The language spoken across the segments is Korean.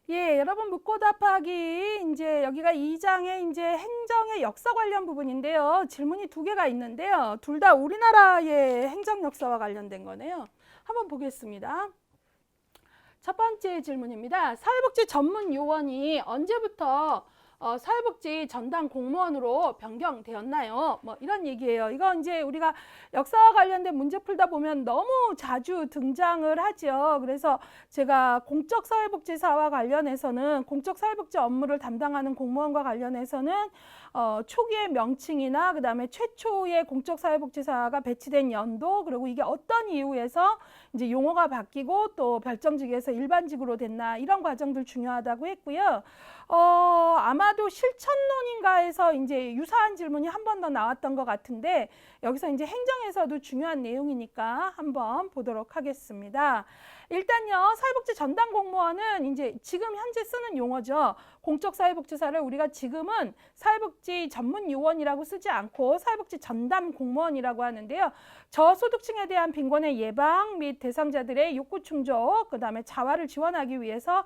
예, 여러분 묻고 답하기 이제 여기가 2장의 이제 행정의 역사 관련 부분인데요. 질문이 두 개가 있는데요. 둘 다 우리나라의 행정 역사와 관련된 거네요. 한번 보겠습니다. 첫 번째 질문입니다. 사회복지 전문 요원이 언제부터 사회복지 전담 공무원으로 변경되었나요? 뭐 이런 얘기예요. 이거 이제 우리가 역사와 관련된 문제 풀다 보면 너무 자주 등장을 하죠. 그래서 제가 공적 사회복지사와 관련해서는 공적 사회복지 업무를 담당하는 공무원과 관련해서는 초기의 명칭이나 그다음에 최초의 공적 사회복지사가 배치된 연도, 그리고 이게 어떤 이유에서 이제 용어가 바뀌고 또 별정직에서 일반직으로 됐나, 이런 과정들 중요하다고 했고요. 아마도 실천론인가에서 이제 유사한 질문이 한 번 더 나왔던 것 같은데, 여기서 이제 행정에서도 중요한 내용이니까 한번 보도록 하겠습니다. 일단요, 사회복지 전담 공무원은 이제 지금 현재 쓰는 용어죠. 공적 사회복지사를 우리가 지금은 사회복지 전문 요원이라고 쓰지 않고 사회복지 전담 공무원이라고 하는데요. 저소득층에 대한 빈곤의 예방 및 대상자들의 욕구 충족, 그다음에 자활을 지원하기 위해서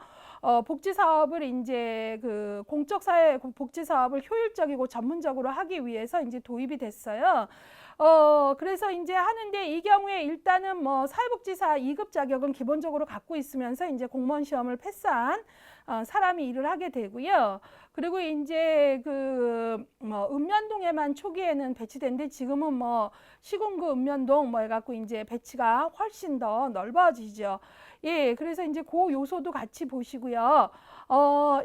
복지 사업을 이제 그 공적 사회 복지 사업을 효율적이고 전문적으로 하기 위해서 이제 도입이 됐어요. 그래서 이제 하는데, 이 경우에 일단은 뭐 사회복지사 2급 자격은 기본적으로 갖고 있으면서 이제 공무원 시험을 패스한 사람이 일을 하게 되고요. 그리고 이제 그 뭐 읍면동에만 초기에는 배치됐는데, 지금은 뭐 시군구 읍면동 뭐 해갖고 이제 배치가 훨씬 더 넓어지죠. 예, 그래서 이제 그 요소도 같이 보시고요.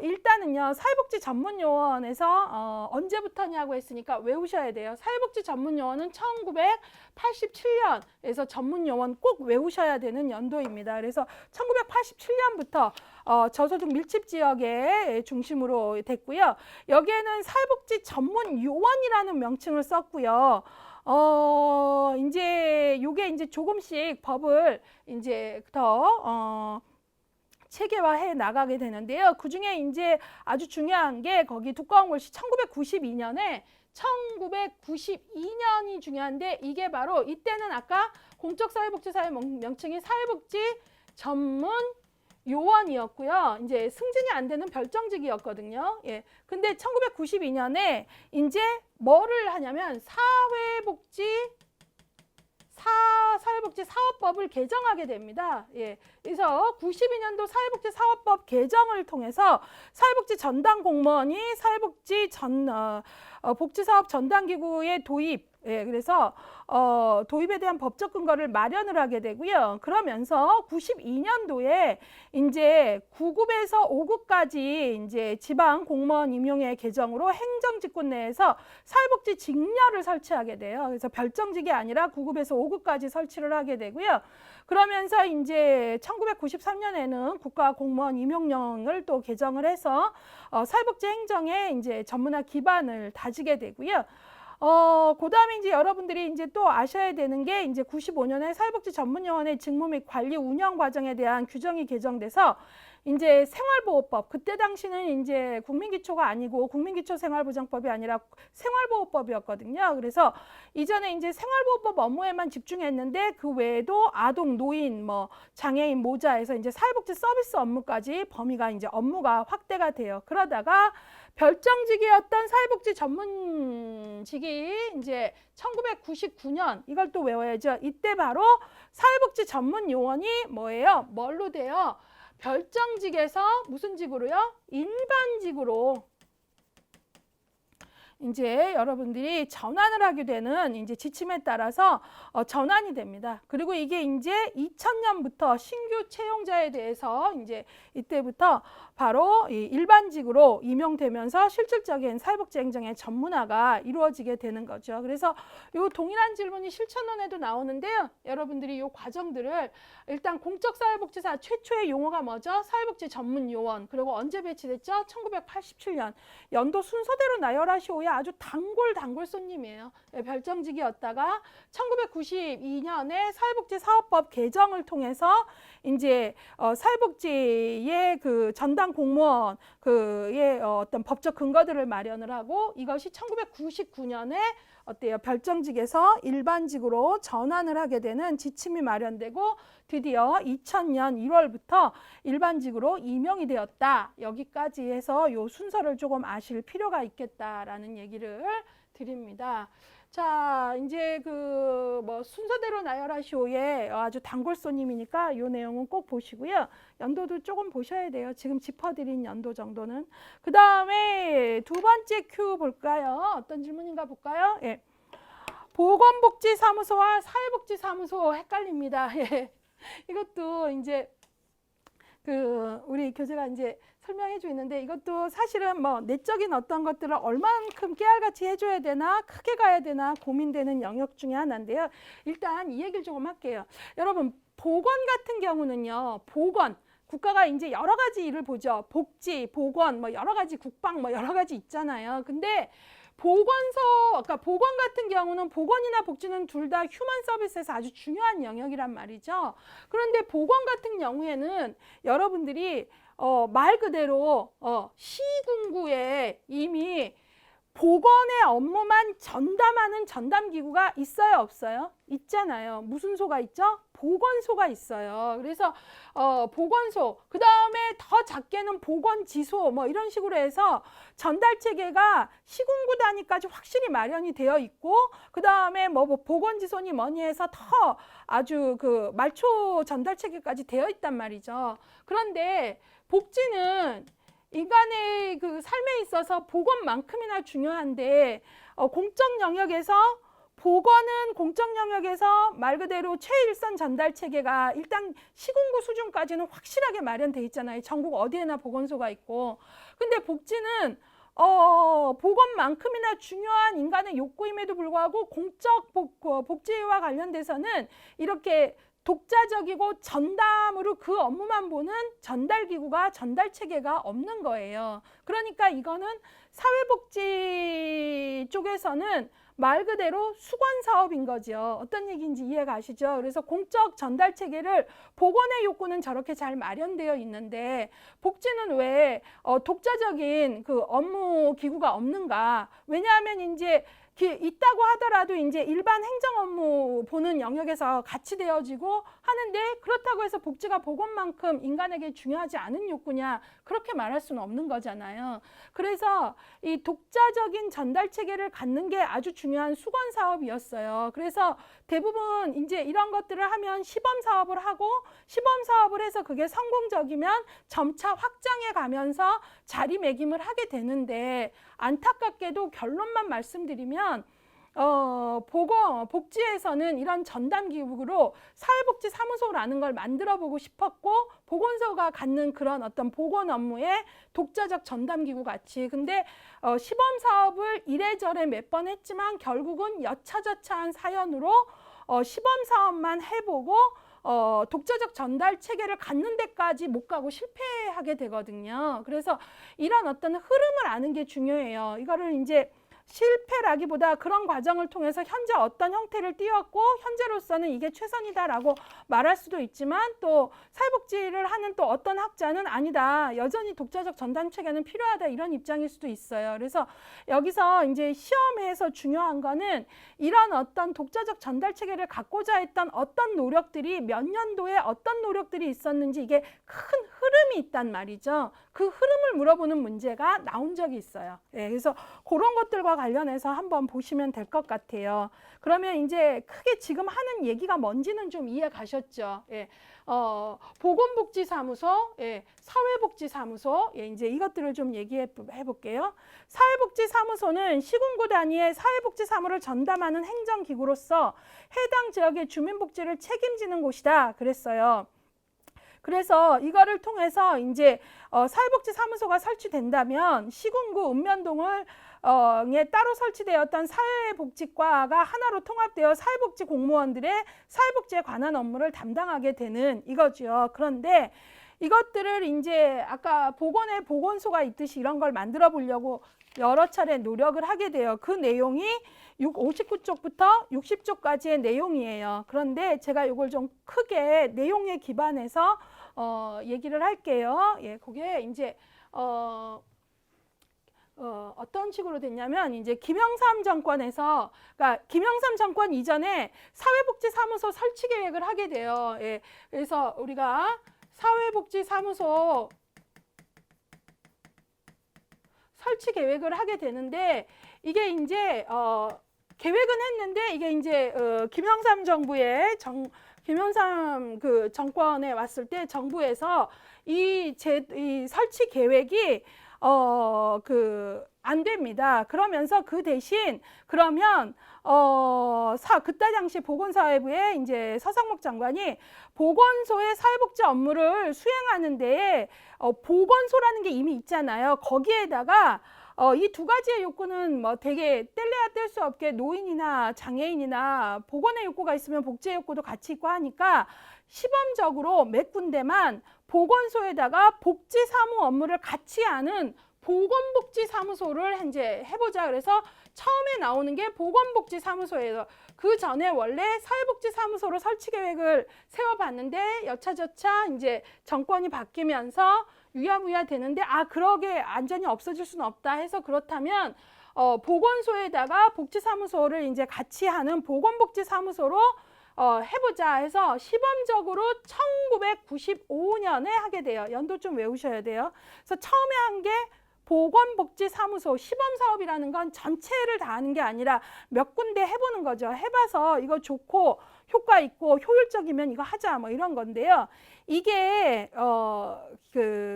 일단은요, 사회복지 전문요원에서 언제부터냐고 했으니까 외우셔야 돼요. 사회복지 전문요원은 1987년에서 전문요원 꼭 외우셔야 되는 연도입니다. 그래서 1987년부터 저소득 밀집 지역에 중심으로 됐고요. 여기에는 사회복지 전문요원이라는 명칭을 썼고요. 이제 요게 이제 조금씩 법을 이제 더 체계화해 나가게 되는데요. 그 중에 이제 아주 중요한 게 거기 두꺼운 글씨 1992년이 중요한데, 이게 바로 이때는 아까 공적사회복지사의 명칭이 사회복지 전문 요원이었고요. 이제 승진이 안 되는 별정직이었거든요. 예. 근데 1992년에 이제 뭐를 하냐면 사회복지 사업법을 개정하게 됩니다. 예. 그래서 92년도 사회복지 사업법 개정을 통해서 사회복지 전담 공무원이 사회복지 복지사업 전담기구의 도입, 예, 그래서 도입에 대한 법적 근거를 마련을 하게 되고요. 그러면서 92년도에 이제 9급에서 5급까지 이제 지방 공무원 임용의 개정으로 행정직군 내에서 사회복지 직렬을 설치하게 돼요. 그래서 별정직이 아니라 9급에서 5급까지 설치를 하게 되고요. 그러면서 이제 1993년에는 국가공무원 임용령을 또 개정을 해서 사회복지 행정에 이제 전문화 기반을 다지게 되고요. 그 다음에 이제 여러분들이 이제 또 아셔야 되는 게, 이제 95년에 사회복지 전문요원의 직무 및 관리 운영 과정에 대한 규정이 개정돼서 이제 생활보호법, 그때 당시는 이제 국민기초가 아니고 국민기초생활보장법이 아니라 생활보호법이었거든요. 그래서 이전에 이제 생활보호법 업무에만 집중했는데, 그 외에도 아동, 노인, 뭐 장애인, 모자에서 이제 사회복지 서비스 업무까지 범위가 이제 업무가 확대가 돼요. 그러다가 별정직이었던 사회복지 전문직이 이제 1999년, 이걸 또 외워야죠. 이때 바로 사회복지 전문요원이 뭐예요? 뭘로 돼요? 별정직에서 무슨 직으로요? 일반직으로 이제 여러분들이 전환을 하게 되는 이제 지침에 따라서 전환이 됩니다. 그리고 이게 이제 2000년부터 신규 채용자에 대해서 이제 이때부터 바로 일반직으로 임용되면서 실질적인 사회복지 행정의 전문화가 이루어지게 되는 거죠. 그래서 이 동일한 질문이 실천론에도 나오는데요. 여러분들이 이 과정들을 일단 공적사회복지사 최초의 용어가 뭐죠? 사회복지 전문요원. 그리고 언제 배치됐죠? 1987년. 연도 순서대로 나열하시오야. 아주 단골 손님이에요. 별정직이었다가 1992년에 사회복지 사업법 개정을 통해서 이제 사회복지의 그 전담 담당 공무원 그의 어떤 법적 근거들을 마련을 하고 이것이 1999년에 어때요? 별정직에서 일반직으로 전환을 하게 되는 지침이 마련되고 드디어 2000년 1월부터 일반직으로 임용이 되었다. 여기까지 해서 요 순서를 조금 아실 필요가 있겠다라는 얘기를 드립니다. 자, 이제 그 뭐 순서대로 나열하시오의 아주 단골 손님이니까 요 내용은 꼭 보시고요. 연도도 조금 보셔야 돼요. 지금 짚어드린 연도 정도는. 그 다음에 두 번째 큐 볼까요? 어떤 질문인가 볼까요? 예. 보건복지사무소와 사회복지사무소 헷갈립니다. 예. 이것도 이제 그 우리 교수가 이제 설명해 주고 있는데 이것도 사실은 뭐 내적인 어떤 것들을 얼만큼 깨알같이 해줘야 되나 크게 가야 되나 고민되는 영역 중에 하나인데요. 일단 이 얘기를 조금 할게요. 여러분 보건 같은 경우는요. 보건 국가가 이제 여러 가지 일을 보죠. 복지, 보건, 뭐 여러 가지 국방 뭐 여러 가지 있잖아요. 근데 보건소, 아까 보건 같은 경우는 보건이나 복지는 둘 다 휴먼 서비스에서 아주 중요한 영역이란 말이죠. 그런데 보건 같은 경우에는 여러분들이 말 그대로 시군구에 이미 보건의 업무만 전담하는 전담기구가 있어요, 없어요? 있잖아요. 무슨 소가 있죠? 보건소가 있어요. 그래서 보건소, 그 다음에 더 작게는 보건지소 뭐 이런 식으로 해서 전달체계가 시군구 단위까지 확실히 마련이 되어 있고 그 다음에 뭐 보건지소니 뭐니 해서 더 아주 그 말초 전달체계까지 되어 있단 말이죠. 그런데 복지는 인간의 그 삶에 있어서 보건만큼이나 중요한데 공적 영역에서 보건은 공적 영역에서 말 그대로 최일선 전달 체계가 일단 시군구 수준까지는 확실하게 마련돼 있잖아요. 전국 어디에나 보건소가 있고. 근데 복지는 보건만큼이나 중요한 인간의 욕구임에도 불구하고 공적 복지와 관련돼서는 이렇게 독자적이고 전담으로 그 업무만 보는 전달기구가 전달체계가 없는 거예요. 그러니까 이거는 사회복지 쪽에서는 말 그대로 수건사업인 거죠. 어떤 얘기인지 이해가 가시죠? 그래서 공적 전달체계를 보건의 욕구는 저렇게 잘 마련되어 있는데 복지는 왜 독자적인 그 업무 기구가 없는가? 왜냐하면 이제 있다고 하더라도 이제 일반 행정 업무 보는 영역에서 같이 되어지고 하는데 그렇다고 해서 복지가 보건만큼 인간에게 중요하지 않은 욕구냐 그렇게 말할 수는 없는 거잖아요. 그래서 이 독자적인 전달 체계를 갖는 게 아주 중요한 수건 사업이었어요. 그래서 대부분 이제 이런 것들을 하면 시범 사업을 하고 시범 사업을 해서 그게 성공적이면 점차 확장해 가면서 자리매김을 하게 되는데 안타깝게도 결론만 말씀드리면 복지에서는 이런 전담기구로 사회복지사무소라는 걸 만들어 보고 싶었고 보건소가 갖는 그런 어떤 보건 업무의 독자적 전담기구 같이 근데 시범 사업을 이래저래 몇 번 했지만 결국은 여차저차한 사연으로 시범 사업만 해보고 독자적 전달 체계를 갖는 데까지 못 가고 실패하게 되거든요. 그래서 이런 어떤 흐름을 아는 게 중요해요. 이거를 이제 실패라기보다 그런 과정을 통해서 현재 어떤 형태를 띄웠고 현재로서는 이게 최선이다라고 말할 수도 있지만 또 사회복지를 하는 또 어떤 학자는 아니다. 여전히 독자적 전담 체계는 필요하다. 이런 입장일 수도 있어요. 그래서 여기서 이제 시험에서 중요한 거는 이런 어떤 독자적 전달 체계를 갖고자 했던 어떤 노력들이 몇 년도에 어떤 노력들이 있었는지 이게 큰 흐름이 있단 말이죠. 그 흐름을 물어보는 문제가 나온 적이 있어요. 예, 그래서 그런 것들과 관련해서 한번 보시면 될 것 같아요. 그러면 이제 크게 지금 하는 얘기가 뭔지는 좀 이해 가셨죠? 예, 보건복지사무소, 예, 사회복지사무소, 예, 이제 이것들을 좀 얘기해 볼게요. 사회복지사무소는 시군구 단위의 사회복지사무를 전담하는 행정기구로서 해당 지역의 주민복지를 책임지는 곳이다. 그랬어요. 그래서 이거를 통해서 이제 사회복지사무소가 설치된다면 시군구 읍면동을 에 따로 설치되었던 사회복지과가 하나로 통합되어 사회복지 공무원들의 사회복지에 관한 업무를 담당하게 되는 이거죠. 그런데 이것들을 이제 아까 보건에 보건소가 있듯이 이런 걸 만들어 보려고 여러 차례 노력을 하게 돼요. 그 내용이 59쪽부터 60쪽까지의 내용이에요. 그런데 제가 이걸 좀 크게 내용에 기반해서 얘기를 할게요. 예, 그게 이제 어떤 식으로 됐냐면 이제 김영삼 정권에서, 그러니까 김영삼 정권 이전에 사회복지사무소 설치 계획을 하게 돼요. 예, 그래서 우리가 사회복지사무소 설치 계획을 하게 되는데, 이게 이제 계획은 했는데 이게 이제 김영삼 정부의 김영삼 그 정권에 왔을 때 정부에서 이 설치 계획이 안 됩니다. 그러면서 그 대신 그러면 그때 당시 보건사회부의 이제 서상목 장관이 보건소의 사회복지 업무를 수행하는 데에 보건소라는 게 이미 있잖아요. 거기에다가 이 두 가지의 욕구는 뭐 되게 뗄래야 뗄 수 없게 노인이나 장애인이나 보건의 욕구가 있으면 복지의 욕구도 같이 있고 하니까 시범적으로 몇 군데만 보건소에다가 복지사무 업무를 같이 하는 보건복지사무소를 이제 해보자. 그래서 처음에 나오는 게 보건복지사무소예요. 그 전에 원래 사회복지사무소로 설치 계획을 세워봤는데 여차저차 이제 정권이 바뀌면서 유야무야 되는데, 그러게 완전히 없어질 수는 없다 해서, 그렇다면 보건소에다가 복지사무소를 이제 같이 하는 보건복지사무소로 해보자 해서 시범적으로 1995년에 하게 돼요. 연도 좀 외우셔야 돼요. 그래서 처음에 한 게 보건복지사무소 시범사업이라는 건 전체를 다 하는 게 아니라 몇 군데 해보는 거죠. 해봐서 이거 좋고 효과 있고 효율적이면 이거 하자 뭐 이런 건데요. 이게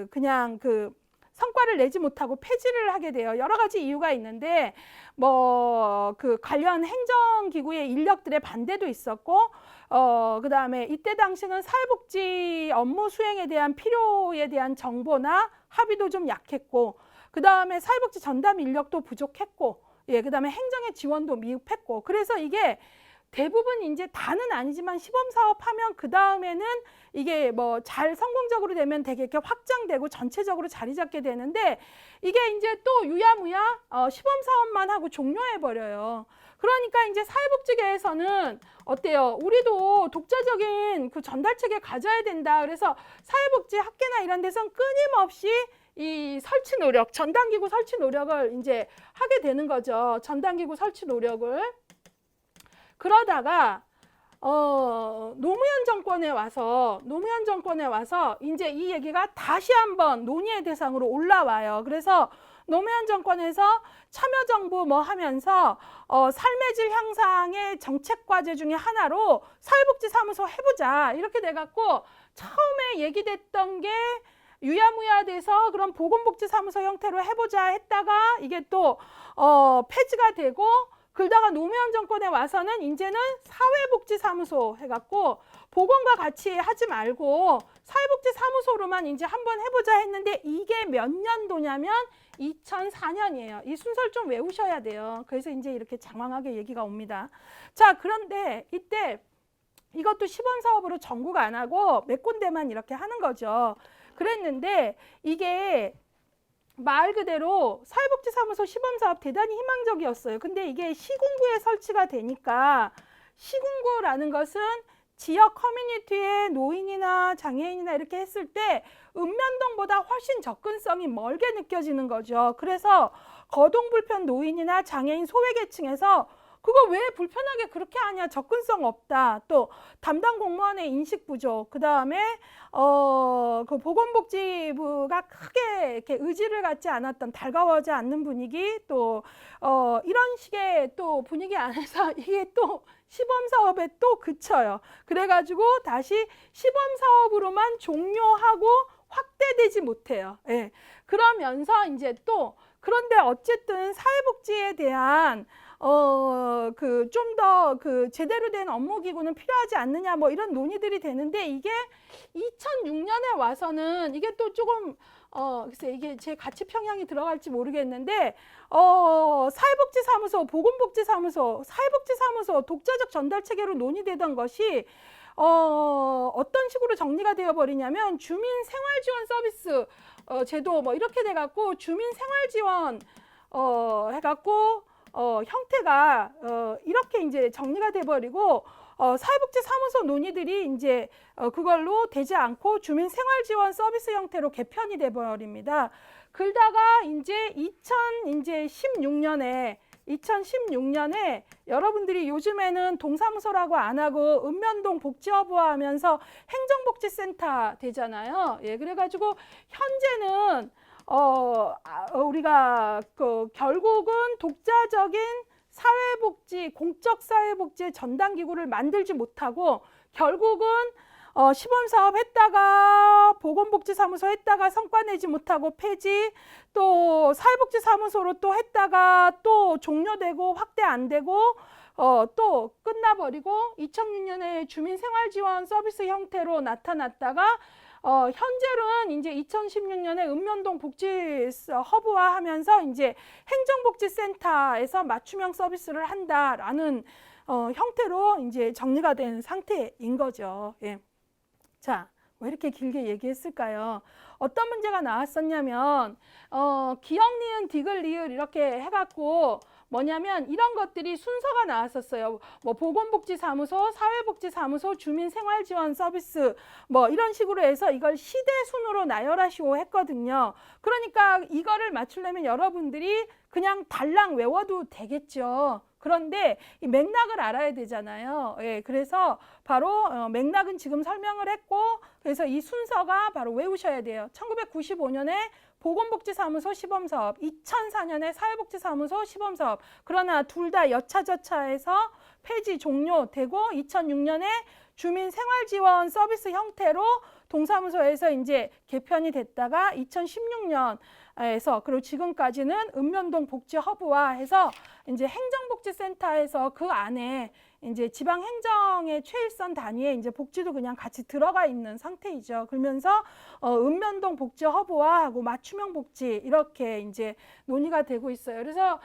그냥 성과를 내지 못하고 폐지를 하게 돼요. 여러 가지 이유가 있는데 뭐 관련 행정기구의 인력들의 반대도 있었고, 그다음에 이때 당시는 사회복지 업무 수행에 대한 필요에 대한 정보나 합의도 좀 약했고, 그다음에 사회복지 전담 인력도 부족했고, 예, 그다음에 행정의 지원도 미흡했고, 그래서 이게 대부분 이제 다는 아니지만 시범 사업하면 그 다음에는 이게 뭐 잘 성공적으로 되면 되게 이렇게 확장되고 전체적으로 자리 잡게 되는데, 이게 이제 또 유야무야 시범 사업만 하고 종료해 버려요. 그러니까 이제 사회복지계에서는 어때요? 우리도 독자적인 그 전달 체계 가져야 된다. 그래서 사회복지 학계나 이런 데선 끊임없이 이 설치 노력, 전담기구 설치 노력을 이제 하게 되는 거죠. 전담기구 설치 노력을. 그러다가 노무현 정권에 와서 이제 이 얘기가 다시 한번 논의의 대상으로 올라와요. 그래서 노무현 정권에서 참여정부 뭐 하면서 삶의 질 향상의 정책 과제 중에 하나로 사회복지사무소 해보자 이렇게 돼갖고, 처음에 얘기됐던 게 유야무야 돼서 그럼 보건복지사무소 형태로 해보자 했다가 이게 또 폐지가 되고, 그러다가 노무현 정권에 와서는 이제는 사회복지사무소 해갖고 보건과 같이 하지 말고 사회복지사무소로만 이제 한번 해보자 했는데, 이게 몇 년도냐면 2004년이에요. 이 순서를 좀 외우셔야 돼요. 그래서 이제 이렇게 장황하게 얘기가 옵니다. 자, 그런데 이때 이것도 시범사업으로 전국 안 하고 몇 군데만 이렇게 하는 거죠. 그랬는데 이게 말 그대로 사회복지사무소 시범사업 대단히 희망적이었어요. 근데 이게 시군구에 설치가 되니까, 시군구라는 것은 지역 커뮤니티의 노인이나 장애인이나 이렇게 했을 때 읍면동보다 훨씬 접근성이 멀게 느껴지는 거죠. 그래서 거동불편 노인이나 장애인 소외계층에서 그거 왜 불편하게 그렇게 하냐, 접근성 없다, 또 담당 공무원의 인식 부족, 그 다음에 그 보건복지부가 크게 이렇게 의지를 갖지 않았던, 달가워하지 않는 분위기, 또 이런 식의 또 분위기 안에서 이게 또 시범사업에 또 그쳐요. 그래가지고 다시 시범사업으로만 종료하고 확대되지 못해요. 예. 그러면서 이제 또, 그런데 어쨌든 사회복지에 대한 좀 더 제대로 된 업무기구는 필요하지 않느냐, 뭐 이런 논의들이 되는데, 이게 2006년에 와서는 이게 또 조금 글쎄 이게 제 가치 평양이 들어갈지 모르겠는데, 사회복지사무소, 보건복지사무소, 사회복지사무소 독자적 전달 체계로 논의되던 것이 어떤 식으로 정리가 되어 버리냐면, 주민생활지원 서비스 제도 뭐 이렇게 돼갖고 주민생활지원 해갖고 형태가 이렇게 이제 정리가 돼버리고 사회복지사무소 논의들이 이제 그걸로 되지 않고 주민생활지원 서비스 형태로 개편이 돼버립니다. 그러다가 이제 2016년에 여러분들이 요즘에는 동사무소라고 안 하고 읍면동 복지허브 하면서 행정복지센터 되잖아요. 예, 그래가지고 현재는 우리가 결국은 독자적인 사회복지, 공적 사회복지의 전담기구를 만들지 못하고 결국은 시범사업 했다가 보건복지사무소 했다가 성과 내지 못하고 폐지, 또 사회복지사무소로 또 했다가 또 종료되고 확대 안 되고 또 끝나버리고 2006년에 주민생활지원 서비스 형태로 나타났다가 현재는 이제 2016년에 읍면동 복지 허브화 하면서 이제 행정복지센터에서 맞춤형 서비스를 한다라는 형태로 이제 정리가 된 상태인 거죠. 예. 자, 왜 이렇게 길게 얘기했을까요? 어떤 문제가 나왔었냐면 기역, 니은, 디귿, 리을 이렇게 해갖고 뭐냐면 이런 것들이 순서가 나왔었어요. 뭐 보건복지사무소, 사회복지사무소, 주민생활지원 서비스 뭐 이런 식으로 해서 이걸 시대 순으로 나열하시오 했거든요. 그러니까 이거를 맞추려면 여러분들이 그냥 달랑 외워도 되겠죠. 그런데 이 맥락을 알아야 되잖아요. 예, 그래서 바로 맥락은 지금 설명을 했고 그래서 이 순서가 바로 외우셔야 돼요. 1995년에 보건복지사무소 시범사업, 2004년에 사회복지사무소 시범사업. 그러나 둘 다 여차저차해서 폐지 종료되고 2006년에 주민생활지원 서비스 형태로 동사무소에서 이제 개편이 됐다가 2016년에서 그리고 지금까지는 읍면동 복지허브화 해서 이제 행정복지센터에서 그 안에 이제 지방행정의 최일선 단위에 이제 복지도 그냥 같이 들어가 있는 상태이죠. 그러면서 읍면동 복지허브화하고 맞춤형 복지 이렇게 이제 논의가 되고 있어요. 그래서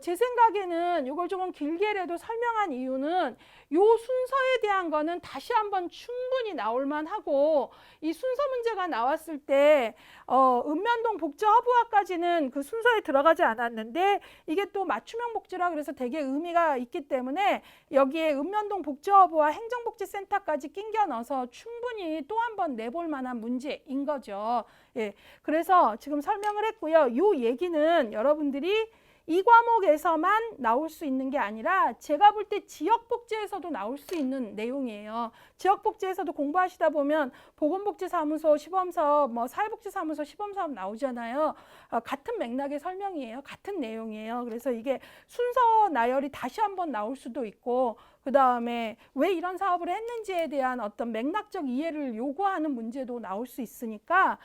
제 생각에는 이걸 조금 길게라도 설명한 이유는 요 순서에 대한 거는 다시 한번 충분히 나올 만하고 이 순서 문제가 나왔을 때 읍면동 복지허브화까지는 그 순서에 들어가지 않았는데 이게 또 맞춤형 복지라 그래서 되게 의미가 있기 때문에 여기에 읍면동 복지허브와 행정복지센터까지 낑겨 넣어서 충분히 또 한 번 내볼 만한 문제인 거죠. 예, 그래서 지금 설명을 했고요. 이 얘기는 여러분들이 이 과목에서만 나올 수 있는 게 아니라 제가 볼 때 지역복지에서도 나올 수 있는 내용이에요. 지역복지에서도 공부하시다 보면 보건복지사무소 시범사업, 뭐 사회복지사무소 시범사업 나오잖아요. 같은 맥락의 설명이에요. 같은 내용이에요. 그래서 이게 순서 나열이 다시 한번 나올 수도 있고 그 다음에 왜 이런 사업을 했는지에 대한 어떤 맥락적 이해를 요구하는 문제도 나올 수 있으니까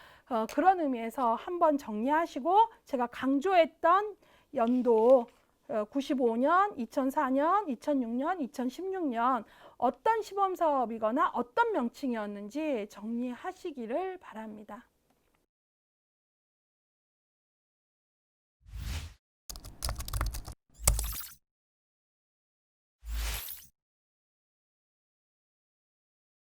그런 의미에서 한번 정리하시고 제가 강조했던 연도 95년, 2004년, 2006년, 2016년 어떤 시범사업이거나 어떤 명칭이었는지 정리하시기를 바랍니다.